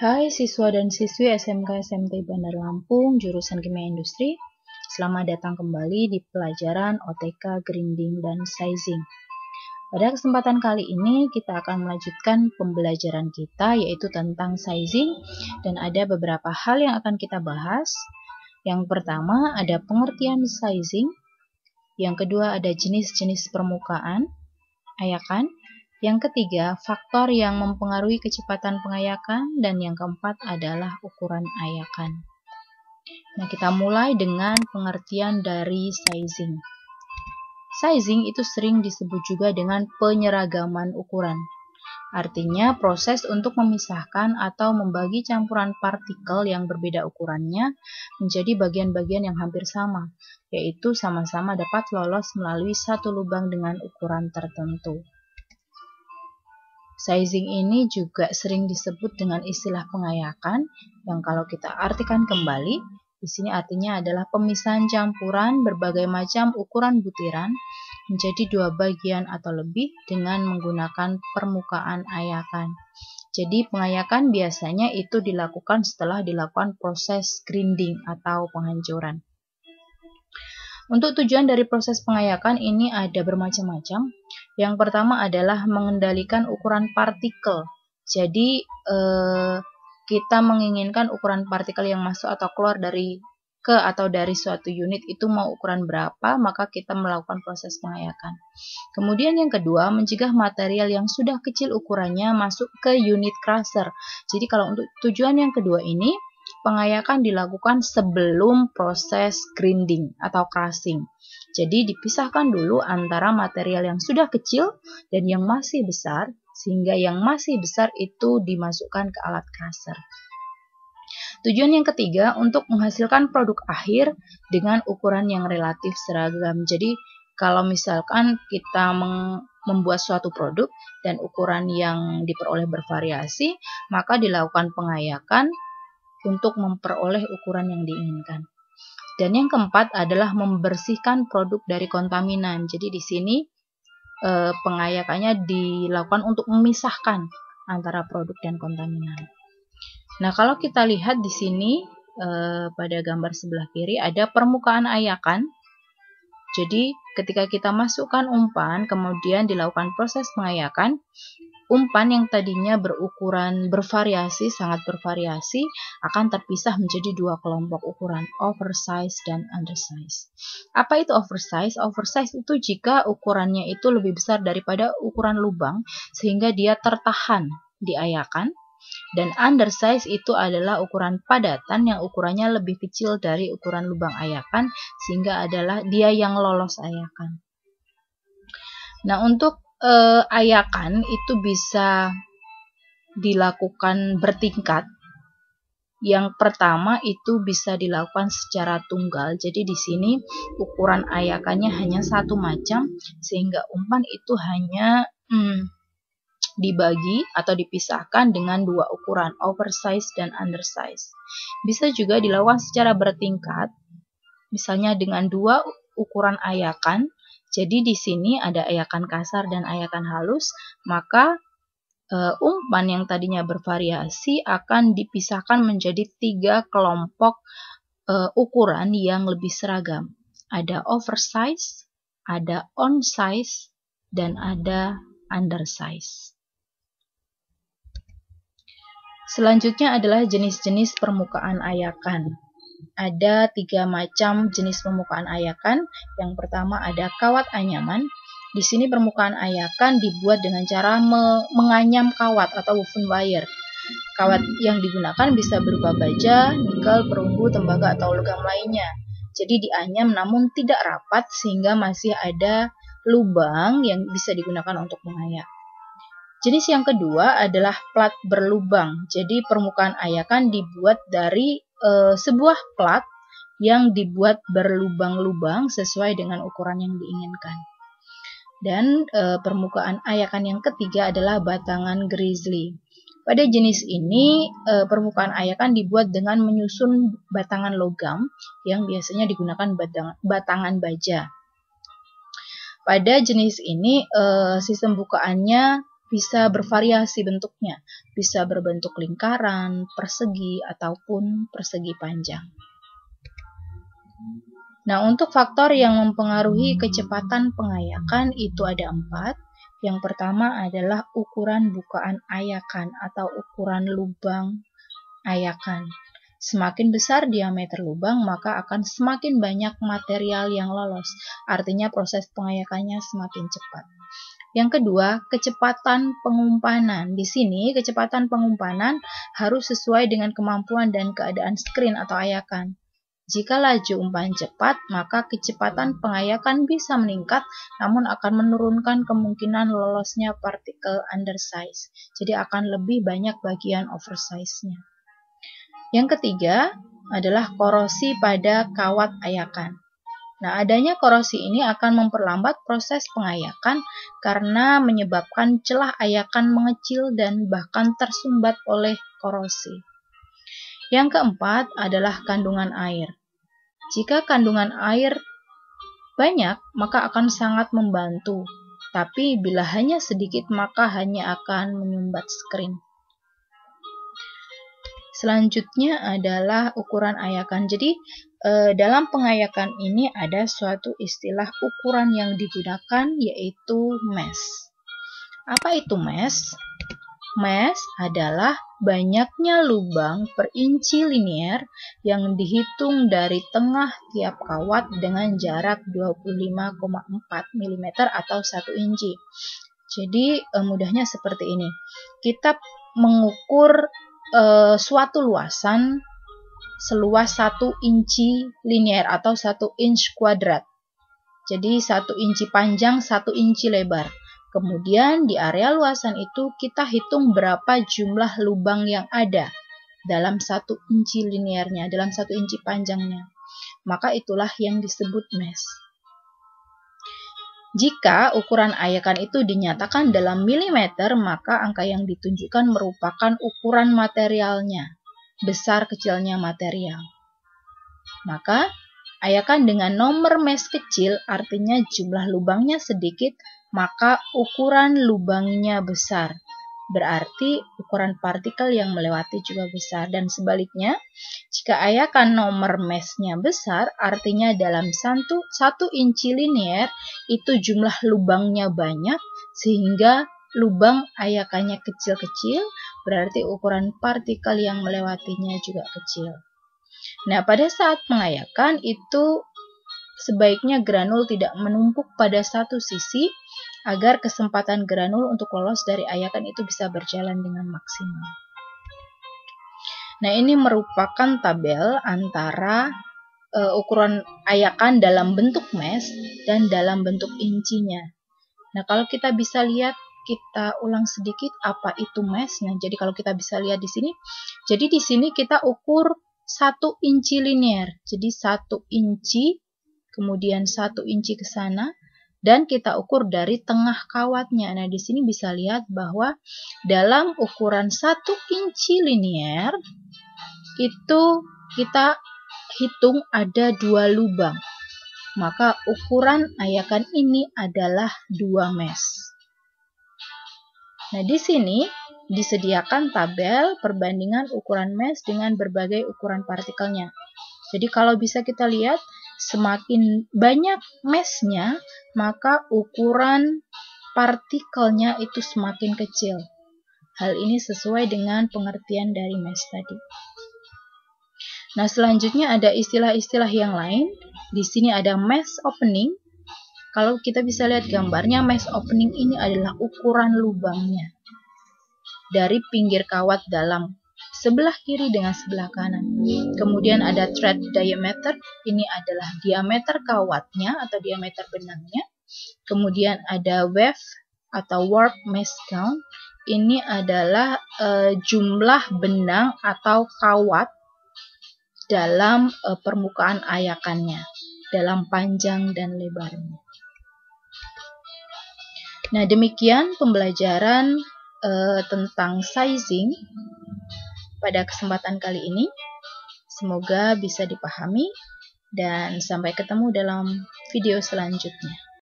Hai siswa dan siswi SMK SMT Bandar Lampung, jurusan Kimia Industri. Selamat datang kembali di pelajaran OTK, Grinding, dan Sizing. Pada kesempatan kali ini kita akan melanjutkan pembelajaran kita yaitu tentang sizing dan ada beberapa hal yang akan kita bahas. Yang pertama ada pengertian sizing, yang kedua ada jenis-jenis permukaan ayakan, yang ketiga faktor yang mempengaruhi kecepatan pengayakan, dan yang keempat adalah ukuran ayakan. Nah, kita mulai dengan pengertian dari sizing. Sizing itu sering disebut juga dengan penyeragaman ukuran. Artinya proses untuk memisahkan atau membagi campuran partikel yang berbeda ukurannya menjadi bagian-bagian yang hampir sama, yaitu sama-sama dapat lolos melalui satu lubang dengan ukuran tertentu. Sizing ini juga sering disebut dengan istilah pengayakan, yang kalau kita artikan kembali, di sini artinya adalah pemisahan campuran berbagai macam ukuran butiran menjadi dua bagian atau lebih dengan menggunakan permukaan ayakan. Jadi pengayakan biasanya itu dilakukan setelah dilakukan proses grinding atau penghancuran. Untuk tujuan dari proses pengayakan ini ada bermacam-macam. Yang pertama adalah mengendalikan ukuran partikel. Jadi kita menginginkan ukuran partikel yang masuk atau keluar dari suatu unit itu mau ukuran berapa, maka kita melakukan proses pengayakan. Kemudian yang kedua, mencegah material yang sudah kecil ukurannya masuk ke unit crusher. Jadi kalau untuk tujuan yang kedua ini, pengayakan dilakukan sebelum proses grinding atau crushing. Jadi dipisahkan dulu antara material yang sudah kecil dan yang masih besar, sehingga yang masih besar itu dimasukkan ke alat crusher. Tujuan yang ketiga, untuk menghasilkan produk akhir dengan ukuran yang relatif seragam. Jadi kalau misalkan kita membuat suatu produk dan ukuran yang diperoleh bervariasi, maka dilakukan pengayakan untuk memperoleh ukuran yang diinginkan. Dan yang keempat adalah membersihkan produk dari kontaminan. Jadi di sini pengayakannya dilakukan untuk memisahkan antara produk dan kontaminan. Nah, kalau kita lihat di sini pada gambar sebelah kiri ada permukaan ayakan. Jadi ketika kita masukkan umpan, kemudian dilakukan proses pengayakan, umpan yang tadinya berukuran bervariasi, sangat bervariasi, akan terpisah menjadi dua kelompok ukuran, oversize dan undersize. Apa itu oversize? Oversize itu jika ukurannya itu lebih besar daripada ukuran lubang, sehingga dia tertahan di ayakan. Dan undersize itu adalah ukuran padatan yang ukurannya lebih kecil dari ukuran lubang ayakan, sehingga adalah dia yang lolos ayakan. Nah, untuk ayakan itu bisa dilakukan bertingkat. Yang pertama itu bisa dilakukan secara tunggal. Jadi di sini ukuran ayakannya hanya satu macam, sehingga umpan itu hanya dibagi atau dipisahkan dengan dua ukuran, oversize dan undersize. Bisa juga dilakukan secara bertingkat, misalnya dengan dua ukuran ayakan. Jadi di sini ada ayakan kasar dan ayakan halus, maka umpan yang tadinya bervariasi akan dipisahkan menjadi tiga kelompok ukuran yang lebih seragam. Ada oversize, ada on-size, dan ada undersize. Selanjutnya adalah jenis-jenis permukaan ayakan. Ada tiga macam jenis permukaan ayakan. Yang pertama ada kawat anyaman. Di sini permukaan ayakan dibuat dengan cara menganyam kawat atau woven wire. Kawat yang digunakan bisa berupa baja, nikel, perunggu, tembaga, atau logam lainnya. Jadi dianyam namun tidak rapat sehingga masih ada lubang yang bisa digunakan untuk mengayak. Jenis yang kedua adalah plat berlubang. Jadi permukaan ayakan dibuat dari sebuah plat yang dibuat berlubang-lubang sesuai dengan ukuran yang diinginkan. Dan permukaan ayakan yang ketiga adalah batangan grizzly. Pada jenis ini permukaan ayakan dibuat dengan menyusun batangan logam yang biasanya digunakan batangan baja. Pada jenis ini sistem bukaannya bisa bervariasi bentuknya, bisa berbentuk lingkaran, persegi, ataupun persegi panjang. Nah, untuk faktor yang mempengaruhi kecepatan pengayakan itu ada 4. Yang pertama adalah ukuran bukaan ayakan atau ukuran lubang ayakan. Semakin besar diameter lubang, maka akan semakin banyak material yang lolos. Artinya proses pengayakannya semakin cepat. Yang kedua, kecepatan pengumpanan. Di sini, kecepatan pengumpanan harus sesuai dengan kemampuan dan keadaan skrin atau ayakan. Jika laju umpahan cepat, maka kecepatan pengayakan bisa meningkat, namun akan menurunkan kemungkinan lolosnya partikel undersize. Jadi akan lebih banyak bagian oversize-nya. Yang ketiga adalah korosi pada kawat ayakan. Nah, adanya korosi ini akan memperlambat proses pengayakan karena menyebabkan celah ayakan mengecil dan bahkan tersumbat oleh korosi. Yang keempat adalah kandungan air. Jika kandungan air banyak, maka akan sangat membantu. Tapi bila hanya sedikit, maka hanya akan menyumbat skrin. Selanjutnya adalah ukuran ayakan. Jadi, dalam pengayakan ini ada suatu istilah ukuran yang digunakan, yaitu mesh. Apa itu mesh? Mesh adalah banyaknya lubang per inci linear yang dihitung dari tengah tiap kawat dengan jarak 25,4 mm atau 1 inci. Jadi mudahnya seperti ini. Kita mengukur suatu luasan seluas 1 inci linear atau 1 inch kuadrat. Jadi 1 inci panjang, 1 inci lebar. Kemudian di area luasan itu kita hitung berapa jumlah lubang yang ada dalam 1 inci linearnya, dalam 1 inci panjangnya. Maka itulah yang disebut mesh. Jika ukuran ayakan itu dinyatakan dalam milimeter, maka angka yang ditunjukkan merupakan ukuran materialnya, besar kecilnya material. Maka ayakan dengan nomor mesh kecil artinya jumlah lubangnya sedikit, maka ukuran lubangnya besar. Berarti ukuran partikel yang melewati juga besar. Dan sebaliknya, jika ayakan nomor meshnya besar, artinya dalam 1 inci linear itu jumlah lubangnya banyak, sehingga lubang ayakannya kecil-kecil, berarti ukuran partikel yang melewatinya juga kecil. Nah, pada saat pengayakan itu sebaiknya granul tidak menumpuk pada satu sisi, agar kesempatan granul untuk lolos dari ayakan itu bisa berjalan dengan maksimal. Nah, ini merupakan tabel antara ukuran ayakan dalam bentuk mesh dan dalam bentuk incinya. Nah, kalau kita bisa lihat, kita ulang sedikit apa itu mesh. Nah, jadi kalau kita bisa lihat di sini, jadi di sini kita ukur 1 inci linear. Jadi 1 inci, kemudian 1 inci ke sana, dan kita ukur dari tengah kawatnya. Nah, di sini bisa lihat bahwa dalam ukuran 1 inci linear itu kita hitung ada 2 lubang. Maka ukuran ayakan ini adalah 2 mesh. Nah, di sini disediakan tabel perbandingan ukuran mesh dengan berbagai ukuran partikelnya. Jadi kalau bisa kita lihat, semakin banyak meshnya, maka ukuran partikelnya itu semakin kecil. Hal ini sesuai dengan pengertian dari mesh tadi. Nah, selanjutnya ada istilah-istilah yang lain. Di sini ada mesh opening. Kalau kita bisa lihat gambarnya, mesh opening ini adalah ukuran lubangnya dari pinggir kawat dalam sebelah kiri dengan sebelah kanan. Kemudian ada thread diameter, ini adalah diameter kawatnya atau diameter benangnya. Kemudian ada weft atau warp mesh count, ini adalah jumlah benang atau kawat dalam permukaan ayakannya, dalam panjang dan lebarnya. Nah, demikian pembelajaran tentang sizing pada kesempatan kali ini. Semoga bisa dipahami dan sampai ketemu dalam video selanjutnya.